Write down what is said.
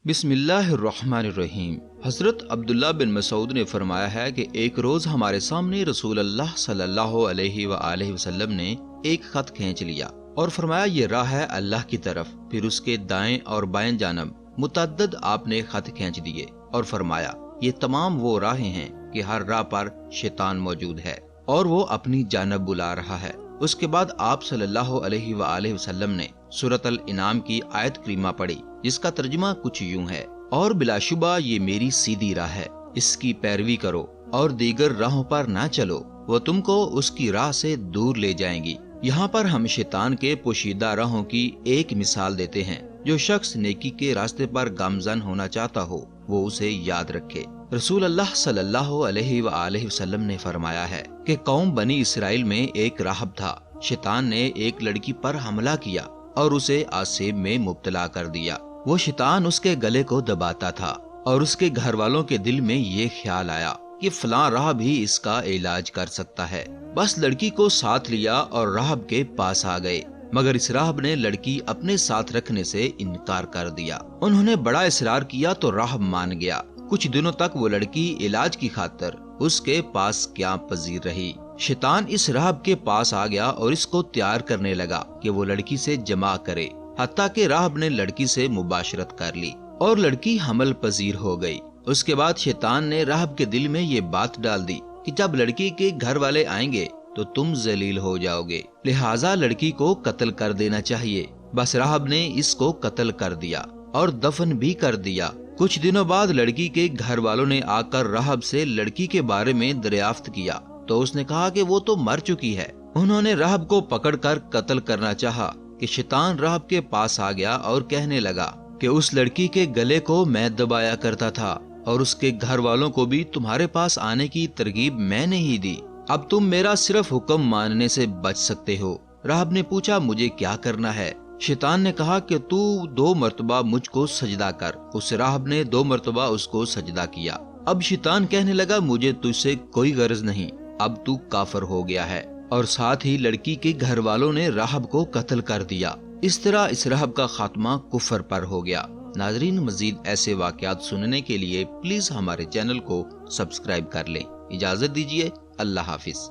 بسم اللہ الرحمن الرحیم۔ حضرت عبداللہ بن مسعود نے فرمایا ہے کہ ایک روز ہمارے سامنے رسول اللہ صلی اللہ علیہ وآلہ وسلم نے ایک خط کھینچ لیا اور فرمایا یہ راہ ہے اللہ کی طرف۔ پھر اس کے دائیں اور بائیں جانب متعدد آپ نے خط کھینچ دیے اور فرمایا یہ تمام وہ راہیں ہیں کہ ہر راہ پر شیطان موجود ہے اور وہ اپنی جانب بلا رہا ہے۔ اس کے بعد آپ صلی اللہ علیہ وآلہ وسلم نے سورۃ الانعام کی آیت کریمہ پڑھی جس کا ترجمہ کچھ یوں ہے، اور بلا شبہ یہ میری سیدھی راہ ہے، اس کی پیروی کرو اور دیگر راہوں پر نہ چلو، وہ تم کو اس کی راہ سے دور لے جائیں گی۔ یہاں پر ہم شیطان کے پوشیدہ راہوں کی ایک مثال دیتے ہیں۔ جو شخص نیکی کے راستے پر گامزن ہونا چاہتا ہو وہ اسے یاد رکھے۔ رسول اللہ صلی اللہ علیہ وآلہ وسلم نے فرمایا ہے کہ قوم بنی اسرائیل میں ایک راہب تھا۔ شیطان نے ایک لڑکی پر حملہ کیا اور اسے آسیب میں مبتلا کر دیا۔ وہ شیطان اس کے گلے کو دباتا تھا اور اس کے گھر والوں کے دل میں یہ خیال آیا کہ فلاں راہب بھی اس کا علاج کر سکتا ہے۔ بس لڑکی کو ساتھ لیا اور راہب کے پاس آ گئے، مگر اس راہب نے لڑکی اپنے ساتھ رکھنے سے انکار کر دیا۔ انہوں نے بڑا اصرار کیا تو راہب مان گیا۔ کچھ دنوں تک وہ لڑکی علاج کی خاطر اس کے پاس قیام پذیر رہی۔ شیطان اس راہب کے پاس آ گیا اور اس کو تیار کرنے لگا کہ وہ لڑکی سے جماع کرے، حتیٰ کہ راہب نے لڑکی سے مباشرت کر لی اور لڑکی حمل پذیر ہو گئی۔ اس کے بعد شیطان نے راہب کے دل میں یہ بات ڈال دی کہ جب لڑکی کے گھر والے آئیں گے تو تم ذلیل ہو جاؤ گے، لہٰذا لڑکی کو قتل کر دینا چاہیے۔ بس راہب نے اس کو قتل کر دیا اور دفن بھی کر دیا۔ کچھ دنوں بعد لڑکی کے گھر والوں نے آ کر راہب سے لڑکی کے بارے میں دریافت کیا تو اس نے کہا کہ وہ تو مر چکی ہے۔ انہوں نے راہب کو پکڑ کر قتل کرنا چاہا کہ شیطان راہب کے پاس آ گیا اور کہنے لگا کہ اس لڑکی کے گلے کو میں دبایا کرتا تھا اور اس کے گھر والوں کو بھی تمہارے پاس آنے کی ترغیب میں نے ہی دی، اب تم میرا صرف حکم ماننے سے بچ سکتے ہو۔ راہب نے پوچھا مجھے کیا کرنا ہے؟ شیطان نے کہا کہ تو 2 مرتبہ مجھ کو سجدہ کر۔ اس راہب نے 2 مرتبہ اس کو سجدہ کیا۔ اب شیطان کہنے لگا مجھے تجھ سے کوئی غرض نہیں، اب تو کافر ہو گیا ہے، اور ساتھ ہی لڑکی کے گھر والوں نے راہب کو قتل کر دیا۔ اس طرح اس راہب کا خاتمہ کفر پر ہو گیا۔ ناظرین، مزید ایسے واقعات سننے کے لیے پلیز ہمارے چینل کو سبسکرائب کر لیں۔ اجازت دیجیے، اللہ حافظ۔